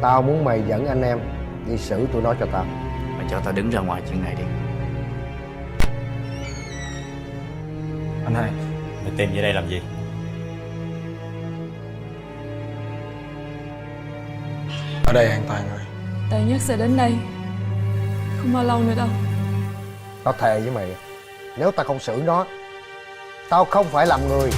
Tao muốn mày dẫn anh em đi xử tụi nó cho tao. Mày cho tao đứng ra ngoài chuyện này đi. Anh hai, mày tìm về đây làm gì? Ở đây an toàn rồi. Tệ nhất sẽ đến đây. Không bao lâu nữa đâu. Tao thề với mày, nếu tao không xử nó, tao không phải làm người.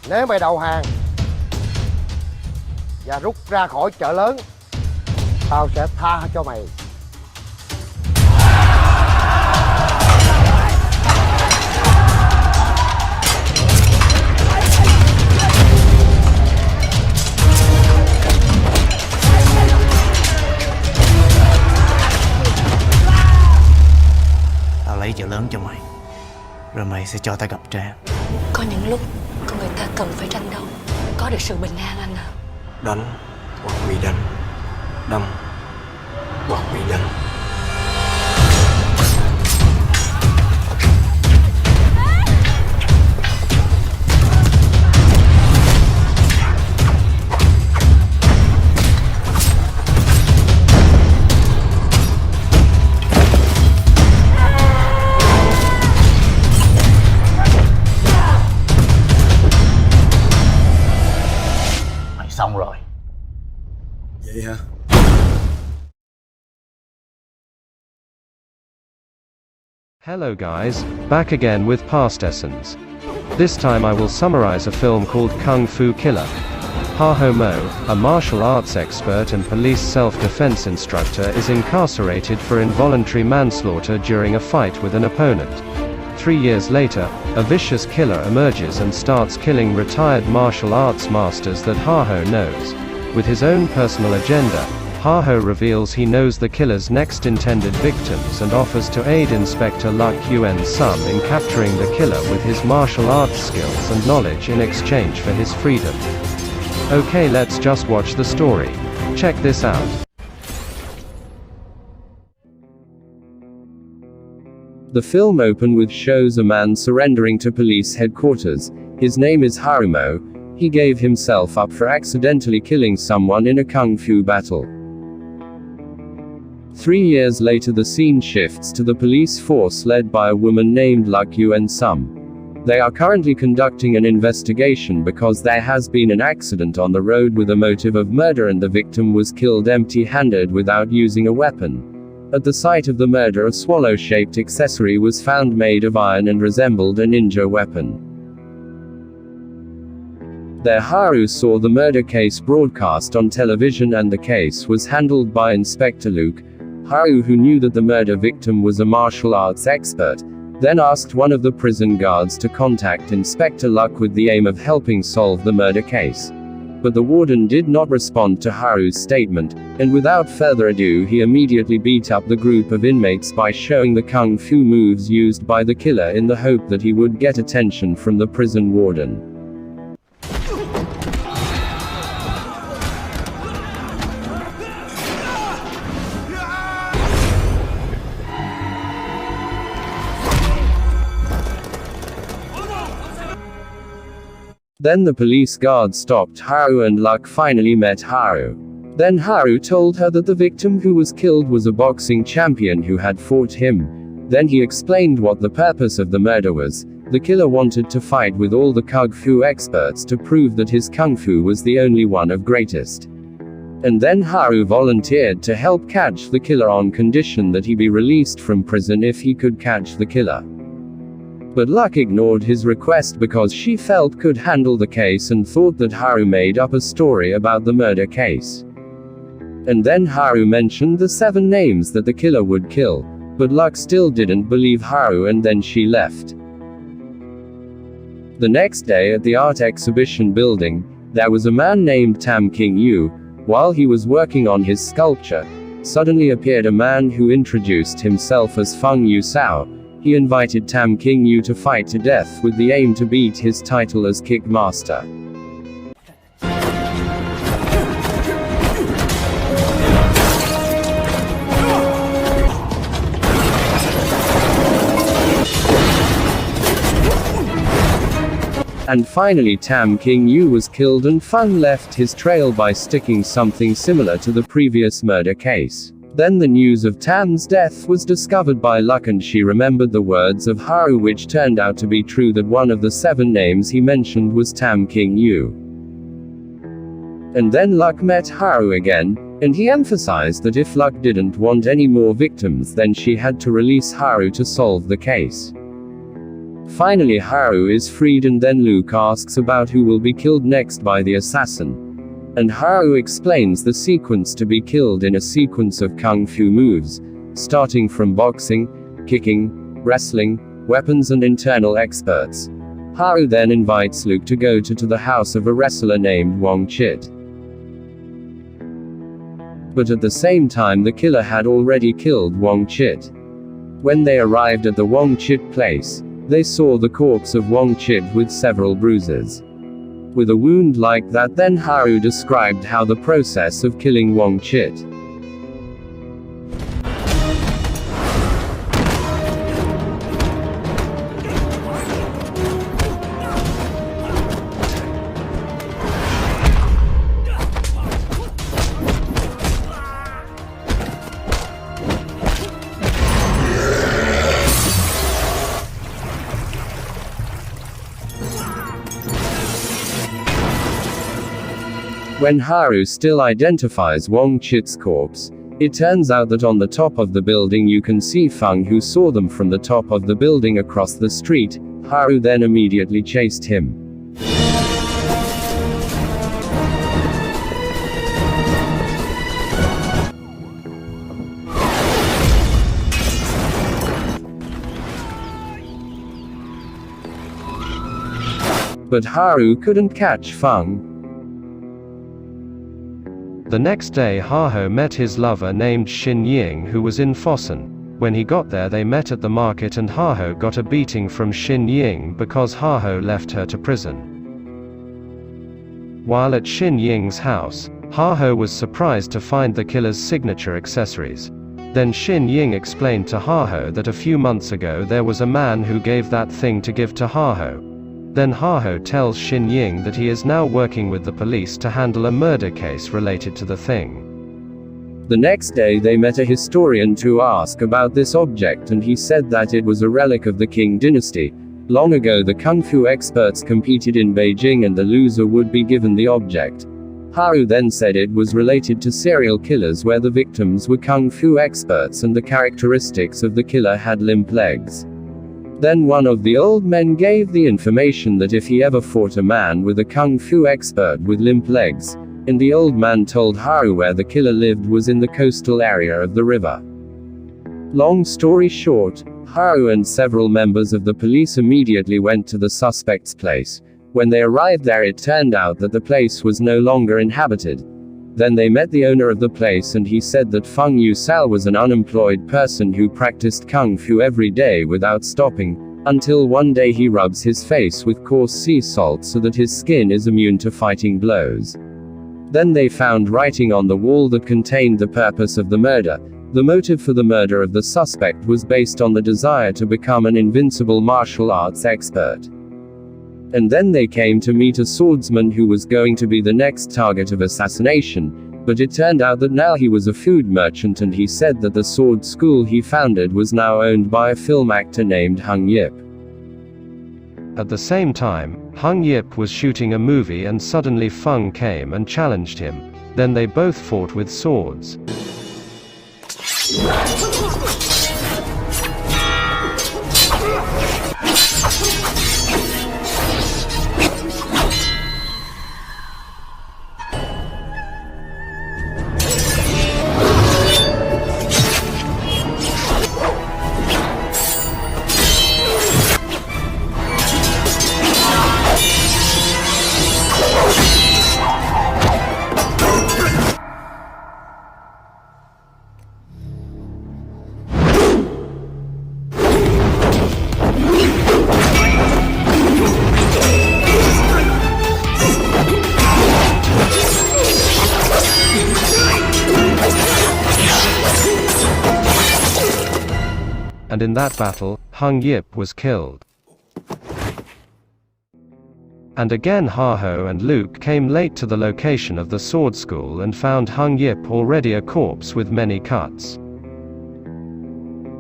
Nếu mày đầu hàng và rút ra khỏi chợ lớn, tao sẽ tha cho mày. Tao lấy chợ lớn cho mày, rồi mày sẽ cho tao gặp Trang. Có những lúc con người ta cần phải tranh đấu, có được sự bình an anh à. Đánh hoặc bị đánh, đâm hoặc bị đánh. Xong rồi. Vậy hả? Hello guys, back again with Past Essence. This time I will summarize a film called Kung Fu Killer. Ha Ho Mo, a martial arts expert and police self-defense instructor, is incarcerated for involuntary manslaughter during a fight with an opponent. 3 years later, a vicious killer emerges and starts killing retired martial arts masters that Ha Ho knows. With his own personal agenda, Ha Ho reveals he knows the killer's next intended victims and offers to aid Inspector Luck Yuen Sum in capturing the killer with his martial arts skills and knowledge in exchange for his freedom. Okay, let's just watch the story. Check this out. The film opens with shows a man surrendering to police headquarters. His name is Harumo. He gave himself up for accidentally killing someone in a kung fu battle. 3 years later, the scene shifts to the police force led by a woman named Luck Yuen Sum. They are currently conducting an investigation because there has been an accident on the road with a motive of murder and the victim was killed empty-handed without using a weapon. At the site of the murder, a swallow-shaped accessory was found made of iron and resembled a ninja weapon. There, Haru saw the murder case broadcast on television and the case was handled by Inspector Luke. Haru, who knew that the murder victim was a martial arts expert, then asked one of the prison guards to contact Inspector Luck with the aim of helping solve the murder case. But the warden did not respond to Haru's statement, and without further ado he immediately beat up the group of inmates by showing the kung fu moves used by the killer in the hope that he would get attention from the prison warden. Then the police guard stopped Haru and Luck finally met Haru. Then Haru told her that the victim who was killed was a boxing champion who had fought him. Then he explained what the purpose of the murder was. The killer wanted to fight with all the kung fu experts to prove that his kung fu was the only one of greatest. And then Haru volunteered to help catch the killer on condition that he be released from prison if he could catch the killer. But Luck ignored his request because she felt could handle the case and thought that Haru made up a story about the murder case. And then Haru mentioned the 7 names that the killer would kill, but Luck still didn't believe Haru and then she left. The next day at the art exhibition building, there was a man named Tam King Yu. While he was working on his sculpture, suddenly appeared a man who introduced himself as Feng Yu Sao. He invited Tam King Yu to fight to death with the aim to beat his title as Kickmaster. And finally Tam King Yu was killed and Feng left his trail by sticking something similar to the previous murder case. Then the news of Tam's death was discovered by Luck, and she remembered the words of Haru, which turned out to be true, that one of the 7 names he mentioned was Tam King Yu. And then Luck met Haru again, and he emphasized that if Luck didn't want any more victims, then she had to release Haru to solve the case. Finally Haru is freed, and then Luke asks about who will be killed next by the assassin. And Haru explains the sequence to be killed in a sequence of kung fu moves, starting from boxing, kicking, wrestling, weapons and internal experts. Haru then invites Luke to go to the house of a wrestler named Wong Chit. But at the same time the killer had already killed Wong Chit. When they arrived at the Wong Chit place, they saw the corpse of Wong Chit with several bruises. With a wound like that, then Haru described how the process of killing Wong Chit. When Haru still identifies Wong Chit's corpse, it turns out that on the top of the building you can see Feng, who saw them from the top of the building across the street. Haru then immediately chased him. But Haru couldn't catch Feng. The next day Haho met his lover named Xin Ying, who was in Fossen. When he got there they met at the market, and Haho got a beating from Xin Ying because Haho left her to prison. While at Xin Ying's house, Haho was surprised to find the killer's signature accessories. Then Xin Ying explained to Haho that a few months ago there was a man who gave that thing to give to Haho. Then Haho tells Xin Ying that he is now working with the police to handle a murder case related to the thing. The next day they met a historian to ask about this object, and he said that it was a relic of the Qing dynasty. Long ago the kung fu experts competed in Beijing and the loser would be given the object. Haru then said it was related to serial killers where the victims were kung fu experts and the characteristics of the killer had limp legs. Then one of the old men gave the information that if he ever fought a man with a kung fu expert with limp legs, and the old man told Haru where the killer lived was in the coastal area of the river. Long story short, Haru and several members of the police immediately went to the suspect's place. When they arrived there it turned out that the place was no longer inhabited. Then they met the owner of the place, and he said that Feng Yu Sao was an unemployed person who practiced kung fu every day without stopping, until one day he rubs his face with coarse sea salt so that his skin is immune to fighting blows. Then they found writing on the wall that contained the purpose of the murder. The motive for the murder of the suspect was based on the desire to become an invincible martial arts expert. And then they came to meet a swordsman who was going to be the next target of assassination, but it turned out that now he was a food merchant, and he said that the sword school he founded was now owned by a film actor named Hung Yip. At the same time, Hung Yip was shooting a movie and suddenly Feng came and challenged him. Then they both fought with swords. and in that battle, Hung Yip was killed. And again Ha-Ho and Luke came late to the location of the sword school and found Hung Yip already a corpse with many cuts.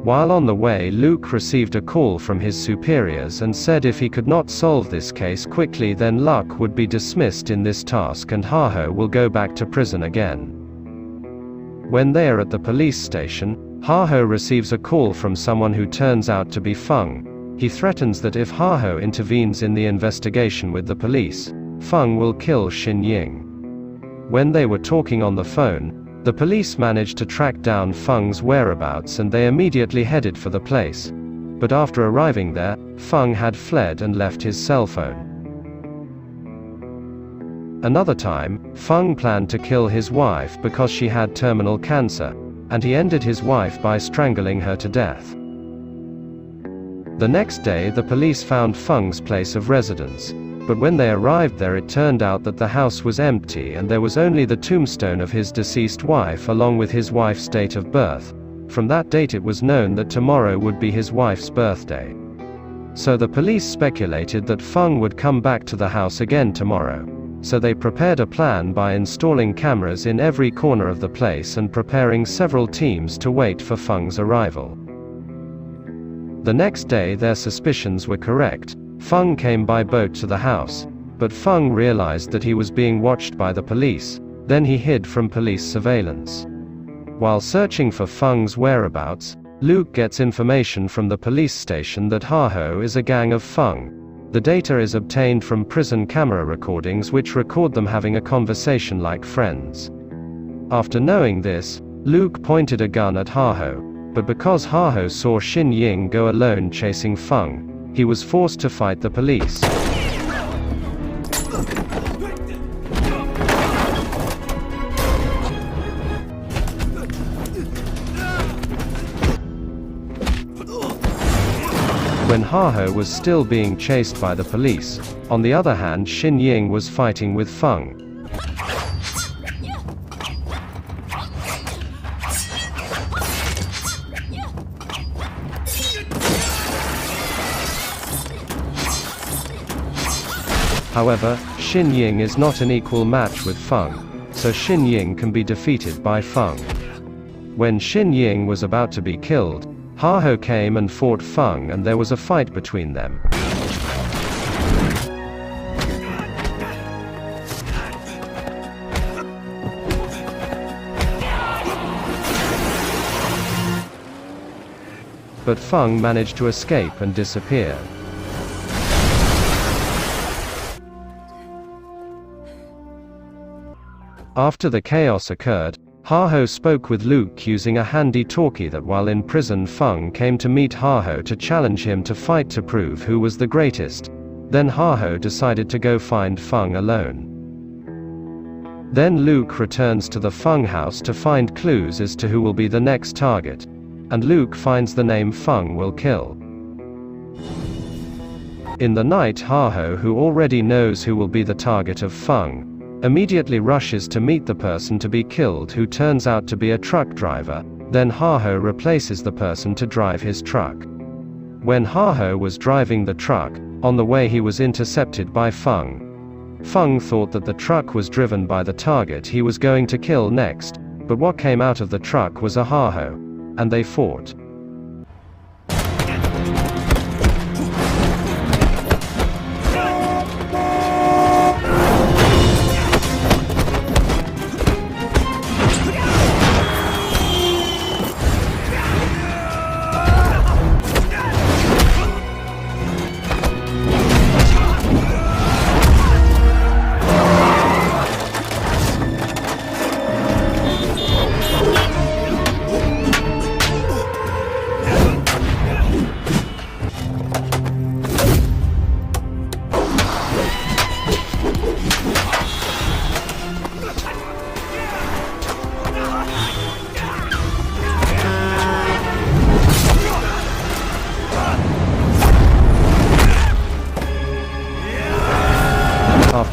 While on the way, Luke received a call from his superiors and said if he could not solve this case quickly, then Luck would be dismissed in this task and Ha-Ho will go back to prison again. When they are at the police station, Ha-Ho receives a call from someone who turns out to be Feng. He threatens that if Ha-Ho intervenes in the investigation with the police, Feng will kill Xin Ying. When they were talking on the phone, the police managed to track down Feng's whereabouts and they immediately headed for the place. But after arriving there, Feng had fled and left his cell phone. Another time, Feng planned to kill his wife because she had terminal cancer, and he ended his wife by strangling her to death. The next day the police found Feng's place of residence. But when they arrived there, it turned out that the house was empty and there was only the tombstone of his deceased wife along with his wife's date of birth. From that date it was known that tomorrow would be his wife's birthday. So the police speculated that Feng would come back to the house again tomorrow. So they prepared a plan by installing cameras in every corner of the place and preparing several teams to wait for Feng's arrival. The next day their suspicions were correct. Feng came by boat to the house, but Feng realized that he was being watched by the police. Then he hid from police surveillance. While searching for Feng's whereabouts, Luke gets information from the police station that Ha-Ho is a gang of Feng. The data is obtained from prison camera recordings which record them having a conversation like friends. After knowing this, Luke pointed a gun at Ha-Ho, but because Ha-Ho saw Xin Ying go alone chasing Feng, he was forced to fight the police. When Ha-Ho was still being chased by the police, on the other hand Xin Ying was fighting with Feng. However, Xin Ying is not an equal match with Feng, so Xin Ying can be defeated by Feng. When Xin Ying was about to be killed, Ha-Ho came and fought Feng and there was a fight between them. But Feng managed to escape and disappear. After the chaos occurred, Ha-Ho spoke with Luke using a handy talkie that while in prison Feng came to meet Ha-Ho to challenge him to fight to prove who was the greatest. Then Ha-Ho decided to go find Feng alone. Then Luke returns to the Feng house to find clues as to who will be the next target. And Luke finds the name Feng will kill. In the night Ha-Ho, who already knows who will be the target of Feng, immediately rushes to meet the person to be killed who turns out to be a truck driver. Then Ha-Ho replaces the person to drive his truck. When Ha-Ho was driving the truck, on the way he was intercepted by Feng. Feng thought that the truck was driven by the target he was going to kill next, but what came out of the truck was a Ha-Ho, and they fought.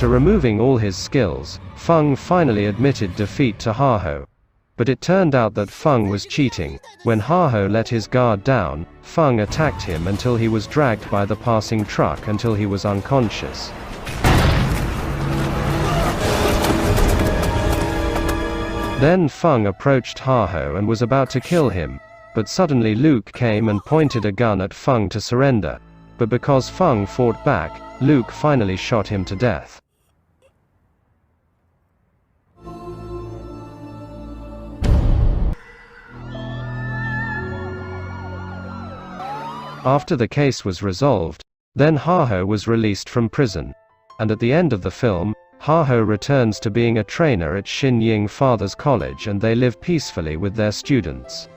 After removing all his skills, Feng finally admitted defeat to Ha-Ho. But it turned out that Feng was cheating. When Ha-Ho let his guard down, Feng attacked him until he was dragged by the passing truck until he was unconscious. Then Feng approached Ha-Ho and was about to kill him, but suddenly Luke came and pointed a gun at Feng to surrender. But because Feng fought back, Luke finally shot him to death. After the case was resolved, then Ha-Ho was released from prison. And at the end of the film, Ha-Ho returns to being a trainer at Shin Ying Father's College and they live peacefully with their students.